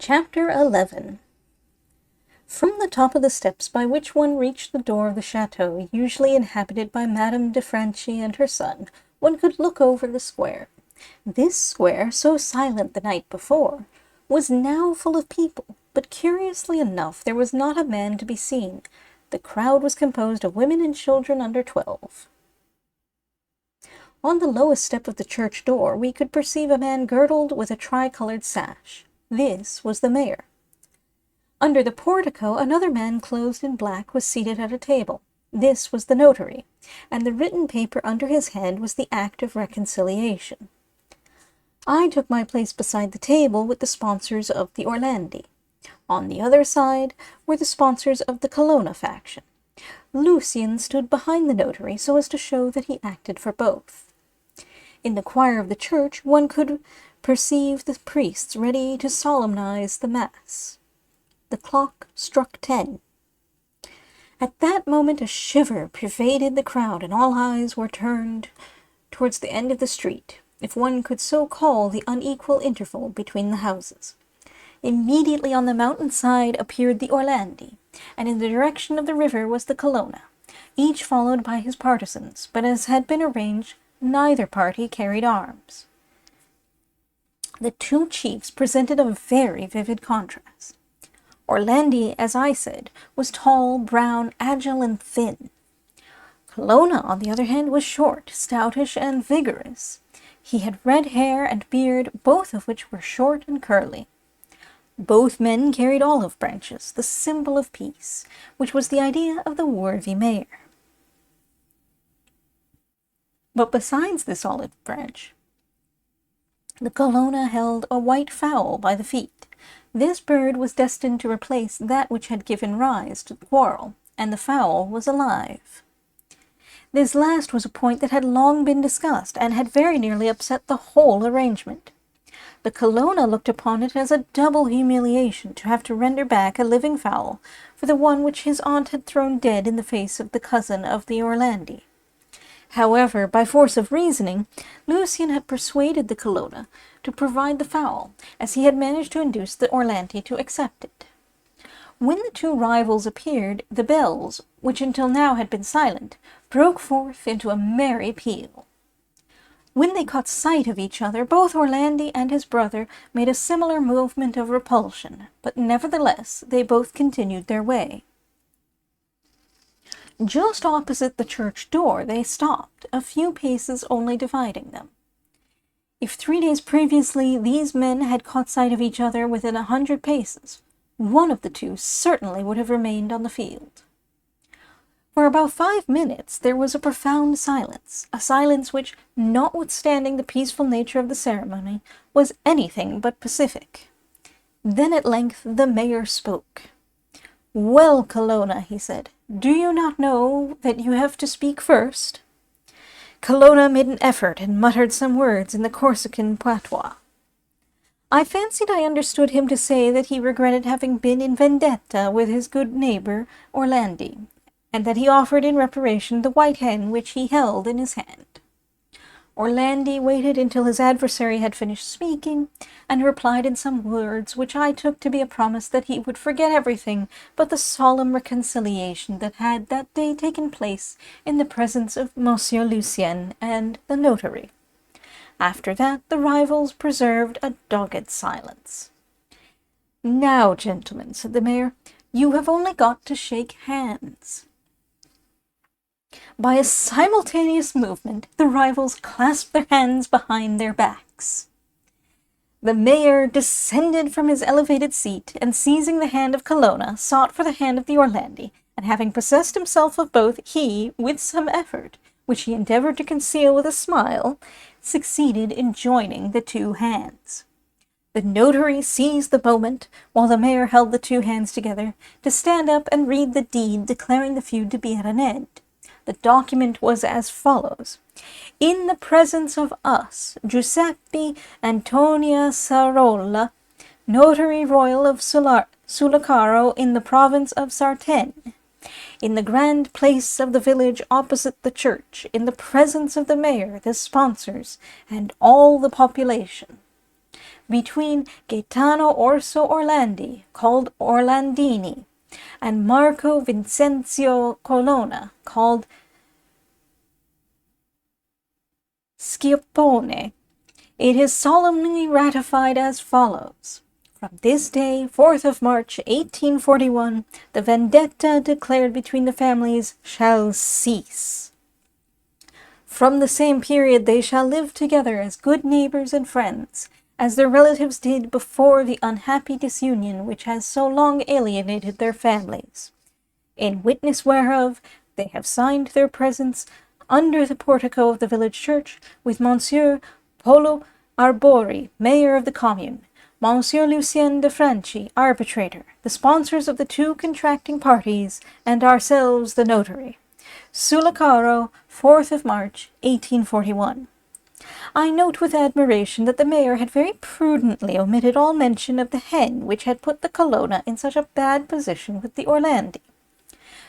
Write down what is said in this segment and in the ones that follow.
Chapter 11. From the top of the steps by which one reached the door of the chateau, usually inhabited by Madame de Franchi and her son, one could look over the square. This square, so silent the night before, was now full of people, but curiously enough there was not a man to be seen. The crowd was composed of women and children under 12. On the lowest step of the church door we could perceive a man girdled with a tricolored sash. This was the mayor. Under the portico another man clothed in black was seated at a table. This was the notary, and the written paper under his head was the Act of Reconciliation. I took my place beside the table with the sponsors of the Orlandi. On the other side were the sponsors of the Colonna faction. Lucien stood behind the notary so as to show that he acted for both. In the choir of the church one could perceive the priests ready to solemnize the Mass. The clock struck 10. At that moment a shiver pervaded the crowd, and all eyes were turned towards the end of the street, if one could so call the unequal interval between the houses. Immediately on the mountainside appeared the Orlandi, and in the direction of the river was the Colonna, each followed by his partisans, but as had been arranged, neither party carried arms. The two chiefs presented a very vivid contrast. Orlandi, as I said, was tall, brown, agile, and thin. Colonna, on the other hand, was short, stoutish, and vigorous. He had red hair and beard, both of which were short and curly. Both men carried olive branches, the symbol of peace, which was the idea of the worthy mayor. But besides this olive branch, the Colonna held a white fowl by the feet. This bird was destined to replace that which had given rise to the quarrel, and the fowl was alive. This last was a point that had long been discussed, and had very nearly upset the whole arrangement. The Colonna looked upon it as a double humiliation to have to render back a living fowl for the one which his aunt had thrown dead in the face of the cousin of the Orlandi. However, by force of reasoning, Lucien had persuaded the Colonna to provide the fowl, as he had managed to induce the Orlandi to accept it. When the two rivals appeared, the bells, which until now had been silent, broke forth into a merry peal. When they caught sight of each other, both Orlandi and his brother made a similar movement of repulsion, but nevertheless they both continued their way. Just opposite the church door they stopped, a few paces only dividing them. If 3 days previously these men had caught sight of each other within 100 paces, one of the two certainly would have remained on the field. For about 5 minutes there was a profound silence, a silence which, notwithstanding the peaceful nature of the ceremony, was anything but pacific. Then at length the mayor spoke. "Well, Colonna," he said, "do you not know that you have to speak first?" Colonna made an effort and muttered some words in the Corsican patois. I fancied I understood him to say that he regretted having been in vendetta with his good neighbor Orlandi, and that he offered in reparation the white hen which he held in his hand. Orlandi waited until his adversary had finished speaking, and replied in some words which I took to be a promise that he would forget everything but the solemn reconciliation that had that day taken place in the presence of Monsieur Lucien and the notary. After that the rivals preserved a dogged silence. "Now, gentlemen," said the mayor, "you have only got to shake hands." By a simultaneous movement, the rivals clasped their hands behind their backs. The mayor descended from his elevated seat, and seizing the hand of Colonna, sought for the hand of the Orlandi, and having possessed himself of both, he, with some effort, which he endeavored to conceal with a smile, succeeded in joining the two hands. The notary seized the moment, while the mayor held the two hands together, to stand up and read the deed declaring the feud to be at an end. The document was as follows. "In the presence of us, Giuseppe Antonia Sarola, Notary Royal of Sullacaro in the province of Sartène, in the grand place of the village opposite the church, in the presence of the mayor, the sponsors, and all the population, between Gaetano Orso Orlandi, called Orlandini, and Marco Vincenzio Colonna, called Scipione, it is solemnly ratified as follows. From this day, 4th of March, 1841, the vendetta declared between the families shall cease. From the same period they shall live together as good neighbors and friends, as their relatives did before the unhappy disunion which has so long alienated their families. In witness whereof, they have signed their presence under the portico of the village church with Monsieur Polo Arbori, mayor of the commune, Monsieur Lucien de Franchi, arbitrator, the sponsors of the two contracting parties, and ourselves the notary. Sullacaro, 4th of March, 1841. I note with admiration that the mayor had very prudently omitted all mention of the hen which had put the Colonna in such a bad position with the Orlandi.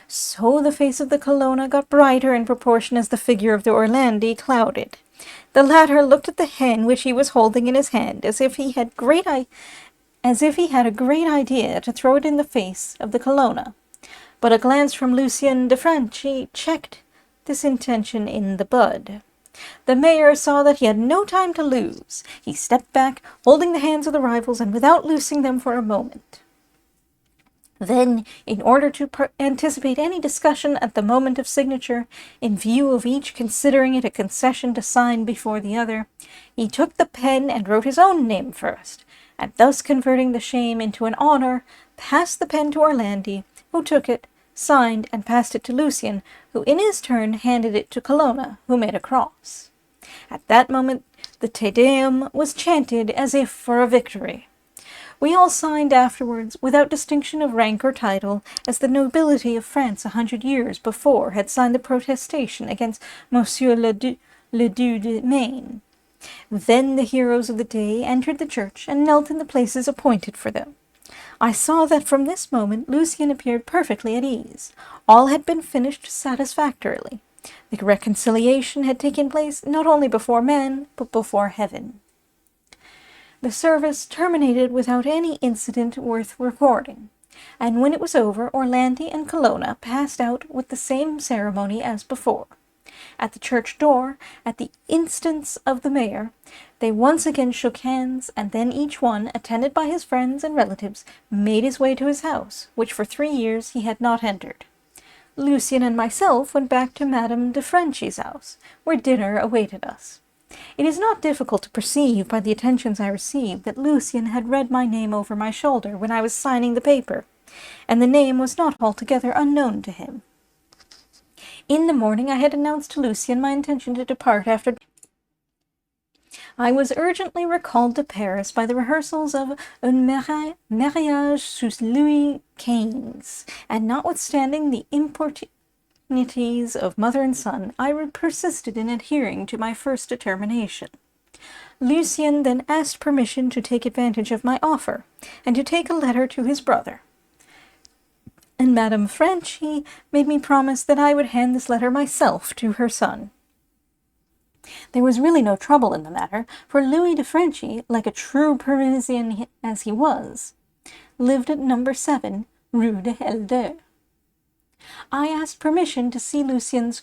So the face of the Colonna got brighter in proportion as the figure of the Orlandi clouded. The latter looked at the hen which he was holding in his hand as if he had a great idea to throw it in the face of the Colonna. But a glance from Lucien de Franchi checked this intention in the bud. The mayor saw that he had no time to lose. He stepped back, holding the hands of the rivals, and without loosing them for a moment. Then, in order to anticipate any discussion at the moment of signature, in view of each considering it a concession to sign before the other, he took the pen and wrote his own name first, and thus converting the shame into an honor, passed the pen to Orlandi, who took it, signed, and passed it to Lucien, who in his turn handed it to Colonna, who made a cross. At that moment the Te Deum was chanted as if for a victory. We all signed afterwards, without distinction of rank or title, as the nobility of France 100 years before had signed the protestation against Monsieur le Duc de Maine. Then the heroes of the day entered the church and knelt in the places appointed for them. I saw that from this moment Lucien appeared perfectly at ease. All had been finished satisfactorily. The reconciliation had taken place not only before men, but before heaven. The service terminated without any incident worth recording, and when it was over, Orlandi and Colonna passed out with the same ceremony as before. At the church door, at the instance of the mayor, they once again shook hands, and then each one, attended by his friends and relatives, made his way to his house, which for 3 years he had not entered. Lucien and myself went back to Madame de Franchi's house, where dinner awaited us. It is not difficult to perceive by the attentions I received that Lucien had read my name over my shoulder when I was signing the paper, and the name was not altogether unknown to him. In the morning I had announced to Lucien my intention to depart after I was urgently recalled to Paris by the rehearsals of Un mariage sous Louis XV, and notwithstanding the importunities of mother and son, I persisted in adhering to my first determination. Lucien then asked permission to take advantage of my offer, and to take a letter to his brother. And Madame Franchi made me promise that I would hand this letter myself to her son. There was really no trouble in the matter, for Louis de Franchi, like a true Parisian as he was, lived at number 7, Rue de Helder. I asked permission to see Lucien's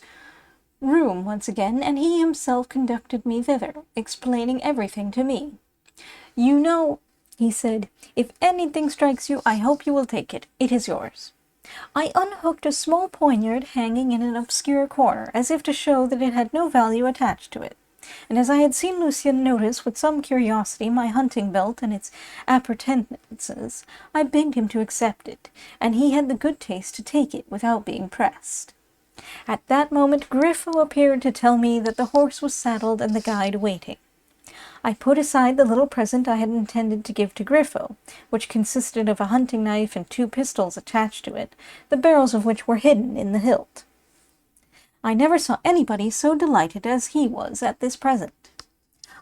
room once again, and he himself conducted me thither, explaining everything to me. "You know," he said, "if anything strikes you, I hope you will take it. It is yours." I unhooked a small poniard hanging in an obscure corner, as if to show that it had no value attached to it, and as I had seen Lucien notice with some curiosity my hunting belt and its appurtenances, I begged him to accept it, and he had the good taste to take it without being pressed. At that moment Griffo appeared to tell me that the horse was saddled and the guide waiting. I put aside the little present I had intended to give to Griffo, which consisted of a hunting knife and 2 pistols attached to it, the barrels of which were hidden in the hilt. I never saw anybody so delighted as he was at this present.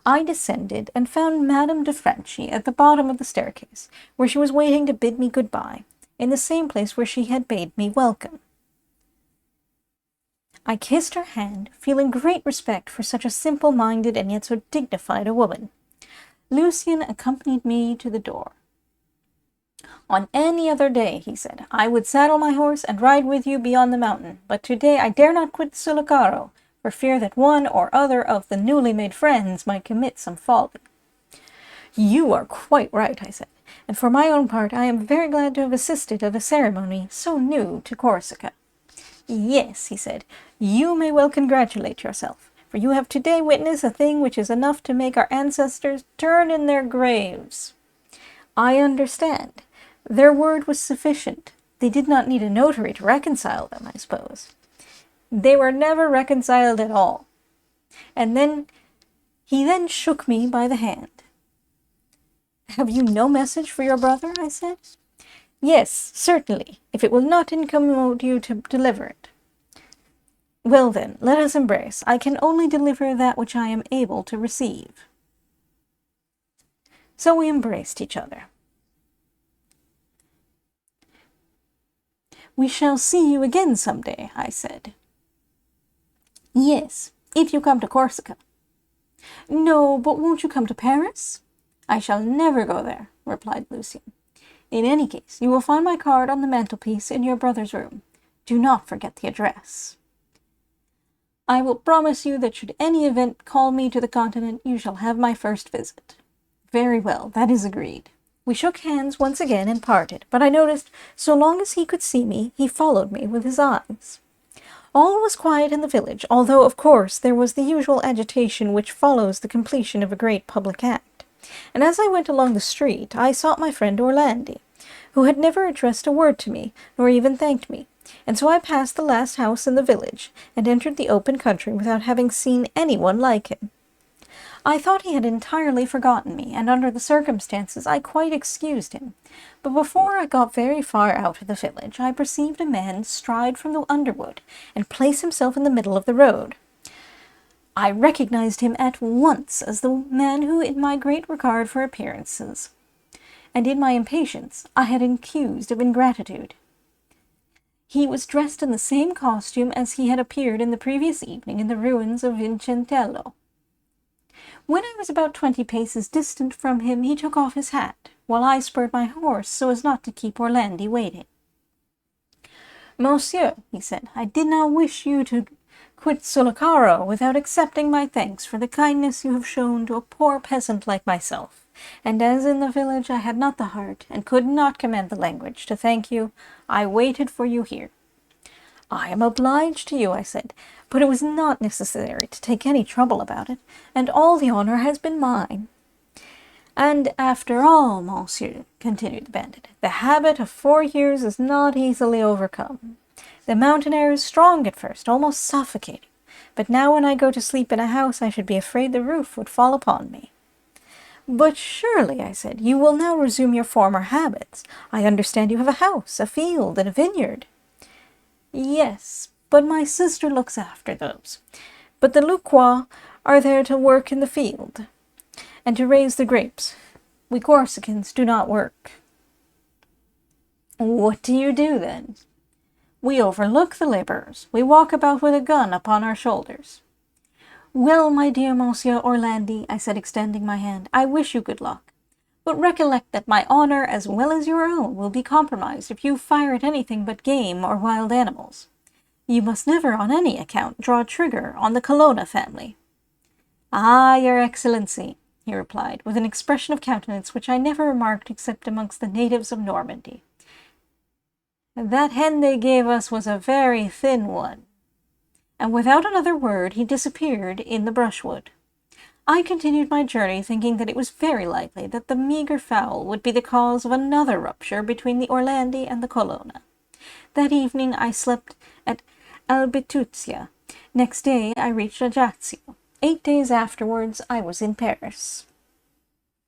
I descended and found Madame de Franchi at the bottom of the staircase, where she was waiting to bid me good-bye, in the same place where she had bade me welcome. I kissed her hand, feeling great respect for such a simple-minded and yet so dignified a woman. Lucien accompanied me to the door. On any other day, he said, I would saddle my horse and ride with you beyond the mountain, but today I dare not quit Sullacaro, for fear that one or other of the newly made friends might commit some folly. You are quite right, I said, and for my own part I am very glad to have assisted at a ceremony so new to Corsica. Yes, he said, you may well congratulate yourself, for you have today witnessed a thing which is enough to make our ancestors turn in their graves. I understand. Their word was sufficient. They did not need a notary to reconcile them, I suppose. They were never reconciled at all. And then he shook me by the hand. Have you no message for your brother? I said. Yes, certainly, if it will not incommode you to deliver it. Well then, let us embrace. I can only deliver that which I am able to receive. So we embraced each other. We shall see you again some day, I said. Yes, if you come to Corsica. No, but won't you come to Paris? I shall never go there, replied Lucien. In any case, you will find my card on the mantelpiece in your brother's room. Do not forget the address. I will promise you that should any event call me to the continent, you shall have my first visit. Very well, that is agreed. We shook hands once again and parted, but I noticed so long as he could see me, he followed me with his eyes. All was quiet in the village, although, of course, there was the usual agitation which follows the completion of a great public act. And as I went along the street, I sought my friend Orlandi, who had never addressed a word to me, nor even thanked me, and so I passed the last house in the village, and entered the open country without having seen anyone like him. I thought he had entirely forgotten me, and under the circumstances I quite excused him. But before I got very far out of the village, I perceived a man stride from the underwood, and place himself in the middle of the road. I recognized him at once as the man who, in my great regard for appearances, and in my impatience, I had accused of ingratitude. He was dressed in the same costume as he had appeared in the previous evening in the ruins of Vincentello. When I was about 20 paces distant from him, he took off his hat, while I spurred my horse so as not to keep Orlandi waiting. Monsieur, he said, I did not wish you to quit Sullacaro without accepting my thanks for the kindness you have shown to a poor peasant like myself, and as in the village I had not the heart, and could not command the language, to thank you, I waited for you here. I am obliged to you, I said, but it was not necessary to take any trouble about it, and all the honor has been mine. And after all, monsieur, continued the bandit, the habit of 4 years is not easily overcome. The mountain air is strong at first, almost suffocating, but now when I go to sleep in a house I should be afraid the roof would fall upon me. But surely, I said, you will now resume your former habits. I understand you have a house, a field, and a vineyard. Yes, but my sister looks after those. But the Lucquois are there to work in the field, and to raise the grapes. We Corsicans do not work. What do you do, then? We overlook the laborers. We walk about with a gun upon our shoulders. Well, my dear Monsieur Orlandi, I said, extending my hand, I wish you good luck. But recollect that my honor, as well as your own, will be compromised if you fire at anything but game or wild animals. You must never on any account draw trigger on the Colonna family. Ah, your excellency, he replied, with an expression of countenance which I never remarked except amongst the natives of Normandy. That hen they gave us was a very thin one. And without another word he disappeared in the brushwood. I continued my journey, thinking that it was very likely that the meagre fowl would be the cause of another rupture between the Orlandi and the Colonna. That evening I slept at Albituzia. Next day I reached Ajaccio. 8 days afterwards I was in Paris.